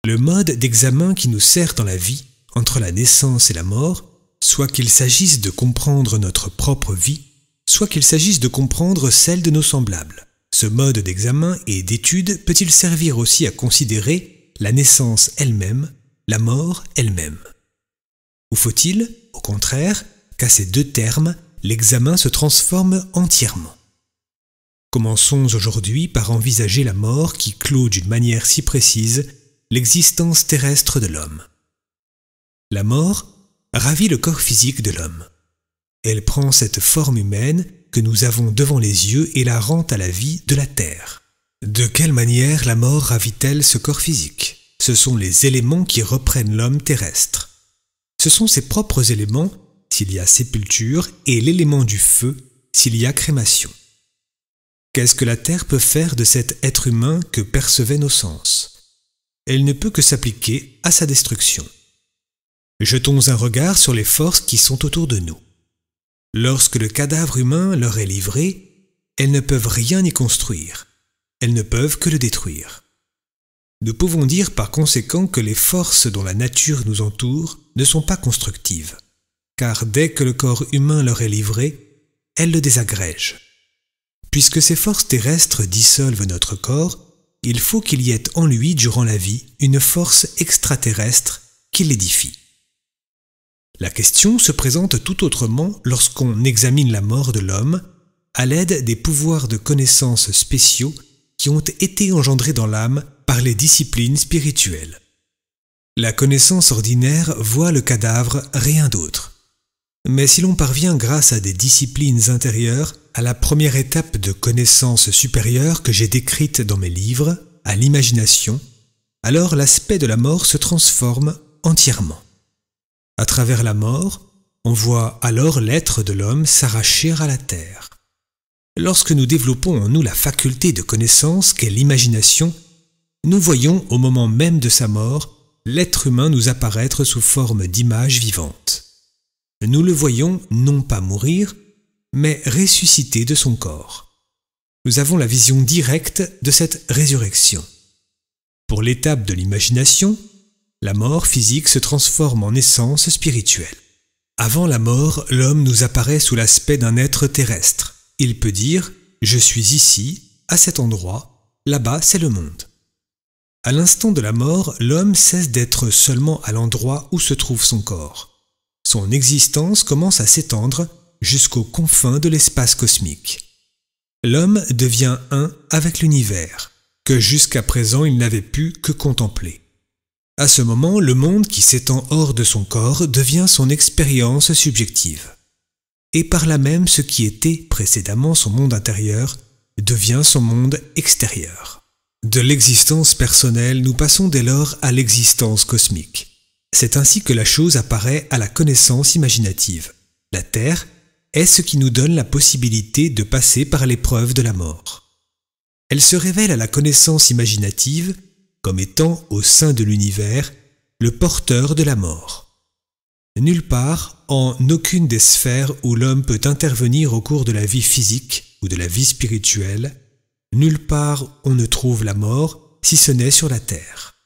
le mode d'examen qui nous sert dans la vie, entre la naissance et la mort, soit qu'il s'agisse de comprendre notre propre vie, soit qu'il s'agisse de comprendre celle de nos semblables. Ce mode d'examen et d'étude peut-il servir aussi à considérer la naissance elle-même, la mort elle-même? Ou faut-il, au contraire, qu'à ces deux termes, l'examen se transforme entièrement? Commençons aujourd'hui par envisager la mort qui clôt d'une manière si précise l'existence terrestre de l'homme. La mort ravit le corps physique de l'homme. Elle prend cette forme humaine que nous avons devant les yeux et la rend à la vie de la terre. De quelle manière la mort ravit-elle ce corps physique? Ce sont les éléments qui reprennent l'homme terrestre. Ce sont ses propres éléments s'il y a sépulture et l'élément du feu s'il y a crémation. Qu'est-ce que la terre peut faire de cet être humain que percevaient nos sens? Elle ne peut que s'appliquer à sa destruction. Jetons un regard sur les forces qui sont autour de nous. Lorsque le cadavre humain leur est livré, elles ne peuvent rien y construire. Elles ne peuvent que le détruire. Nous pouvons dire par conséquent que les forces dont la nature nous entoure ne sont pas constructives, car dès que le corps humain leur est livré, elles le désagrègent. Puisque ces forces terrestres dissolvent notre corps, il faut qu'il y ait en lui, durant la vie, une force extraterrestre qui l'édifie. La question se présente tout autrement lorsqu'on examine la mort de l'homme à l'aide des pouvoirs de connaissance spéciaux qui ont été engendrés dans l'âme par les disciplines spirituelles. La connaissance ordinaire voit le cadavre, rien d'autre. Mais si l'on parvient grâce à des disciplines intérieures à la première étape de connaissance supérieure que j'ai décrite dans mes livres, à l'imagination, alors l'aspect de la mort se transforme entièrement. À travers la mort, on voit alors l'être de l'homme s'arracher à la terre. Lorsque nous développons en nous la faculté de connaissance qu'est l'imagination, nous voyons au moment même de sa mort l'être humain nous apparaître sous forme d'image vivante. Nous le voyons non pas mourir, mais ressusciter de son corps. Nous avons la vision directe de cette résurrection. Pour l'étape de l'imagination, la mort physique se transforme en essence spirituelle. Avant la mort, l'homme nous apparaît sous l'aspect d'un être terrestre. Il peut dire « Je suis ici, à cet endroit, là-bas c'est le monde ». À l'instant de la mort, l'homme cesse d'être seulement à l'endroit où se trouve son corps. Son existence commence à s'étendre jusqu'aux confins de l'espace cosmique. L'homme devient un avec l'univers, que jusqu'à présent il n'avait pu que contempler. À ce moment, le monde qui s'étend hors de son corps devient son expérience subjective. Et par là même, ce qui était précédemment son monde intérieur devient son monde extérieur. De l'existence personnelle, nous passons dès lors à l'existence cosmique. C'est ainsi que la chose apparaît à la connaissance imaginative. La Terre est ce qui nous donne la possibilité de passer par l'épreuve de la mort. Elle se révèle à la connaissance imaginative comme étant, au sein de l'univers, le porteur de la mort. Nulle part, en aucune des sphères où l'homme peut intervenir au cours de la vie physique ou de la vie spirituelle, nulle part on ne trouve la mort, si ce n'est sur la terre.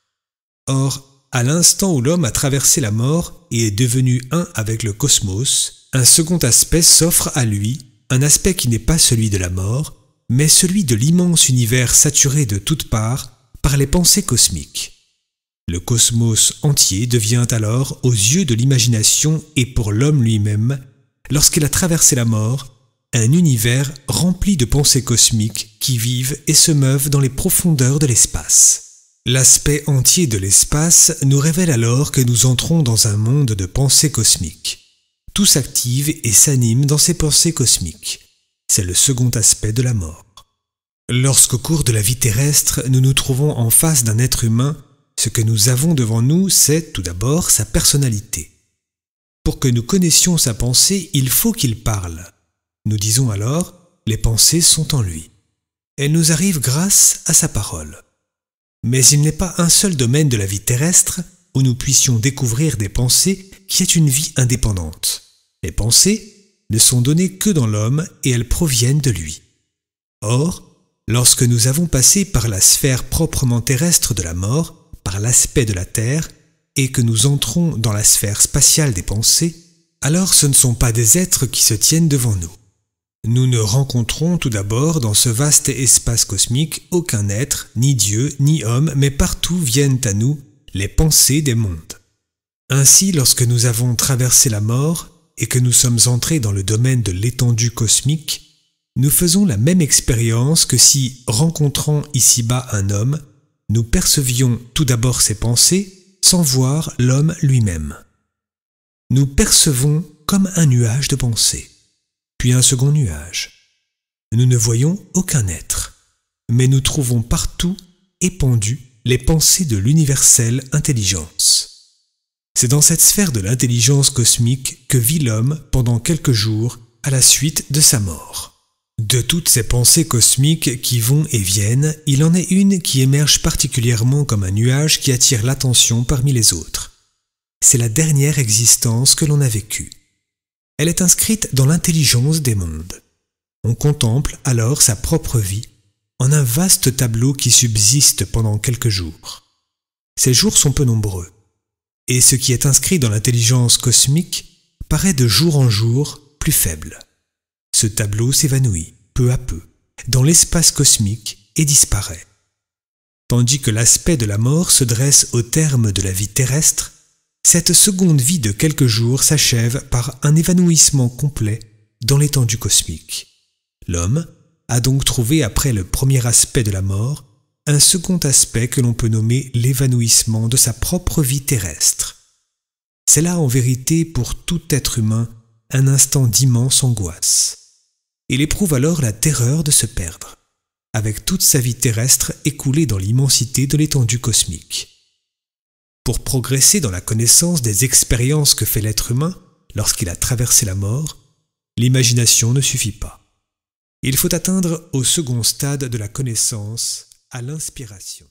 Or, à l'instant où l'homme a traversé la mort et est devenu un avec le cosmos, un second aspect s'offre à lui, un aspect qui n'est pas celui de la mort, mais celui de l'immense univers saturé de toutes parts par les pensées cosmiques. Le cosmos entier devient alors, aux yeux de l'imagination et pour l'homme lui-même, lorsqu'il a traversé la mort, un univers rempli de pensées cosmiques qui vivent et se meuvent dans les profondeurs de l'espace. L'aspect entier de l'espace nous révèle alors que nous entrons dans un monde de pensées cosmiques. Tout s'active et s'anime dans ces pensées cosmiques. C'est le second aspect de la mort. Lorsqu'au cours de la vie terrestre, nous nous trouvons en face d'un être humain, ce que nous avons devant nous, c'est tout d'abord sa personnalité. Pour que nous connaissions sa pensée, il faut qu'il parle. Nous disons alors, les pensées sont en lui. Elles nous arrivent grâce à sa parole. Mais il n'est pas un seul domaine de la vie terrestre où nous puissions découvrir des pensées qui aient une vie indépendante. Les pensées ne sont données que dans l'homme et elles proviennent de lui. Or, lorsque nous avons passé par la sphère proprement terrestre de la mort, par l'aspect de la Terre et que nous entrons dans la sphère spatiale des pensées, alors ce ne sont pas des êtres qui se tiennent devant nous. Nous ne rencontrons tout d'abord dans ce vaste espace cosmique aucun être, ni Dieu, ni homme, mais partout viennent à nous les pensées des mondes. Ainsi, lorsque nous avons traversé la mort et que nous sommes entrés dans le domaine de l'étendue cosmique, nous faisons la même expérience que si, rencontrant ici-bas un homme, nous percevions tout d'abord ses pensées sans voir l'homme lui-même. Nous percevons comme un nuage de pensées, puis un second nuage. Nous ne voyons aucun être, mais nous trouvons partout épandues les pensées de l'universelle intelligence. C'est dans cette sphère de l'intelligence cosmique que vit l'homme pendant quelques jours à la suite de sa mort. De toutes ces pensées cosmiques qui vont et viennent, il en est une qui émerge particulièrement comme un nuage qui attire l'attention parmi les autres. C'est la dernière existence que l'on a vécue. Elle est inscrite dans l'intelligence des mondes. On contemple alors sa propre vie en un vaste tableau qui subsiste pendant quelques jours. Ces jours sont peu nombreux, et ce qui est inscrit dans l'intelligence cosmique paraît de jour en jour plus faible. Ce tableau s'évanouit, peu à peu, dans l'espace cosmique et disparaît. Tandis que l'aspect de la mort se dresse au terme de la vie terrestre, cette seconde vie de quelques jours s'achève par un évanouissement complet dans l'étendue cosmique. L'homme a donc trouvé après le premier aspect de la mort un second aspect que l'on peut nommer l'évanouissement de sa propre vie terrestre. C'est là en vérité pour tout être humain un instant d'immense angoisse. Il éprouve alors la terreur de se perdre, avec toute sa vie terrestre écoulée dans l'immensité de l'étendue cosmique. Pour progresser dans la connaissance des expériences que fait l'être humain lorsqu'il a traversé la mort, l'imagination ne suffit pas. Il faut atteindre au second stade de la connaissance, à l'inspiration.